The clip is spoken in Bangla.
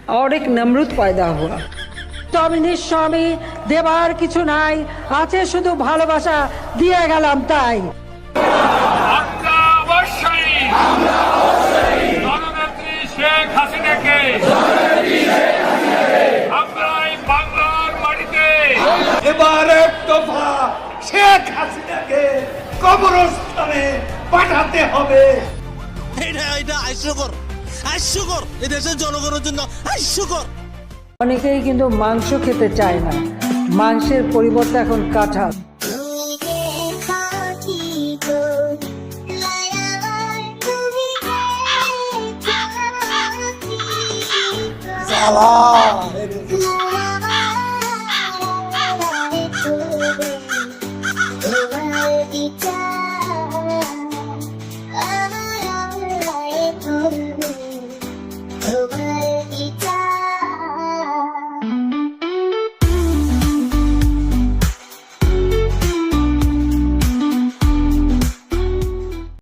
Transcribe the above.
और एक नमरूद पैदा हुआ। तो আমি নিঃস্বামী, দেবার কিছু নাই, আছে শুধু ভালোবাসা, দিয়ে গেলাম তাই। আমরা অবশ্যই জননেত্রী শেখ হাসিনাকে আমরা এই বাংলার মাটিতে এবার এক দফা শেখ হাসিনাকে কবরস্থানে পাঠাতে হবে। এটা হাস্যকর এই দেশের জনগণের জন্য হাস্যকর। অনেকেই কিন্তু মাংস খেতে চায় না, মাংসের পরিবর্তে এখন কাঁঠাল। সালাম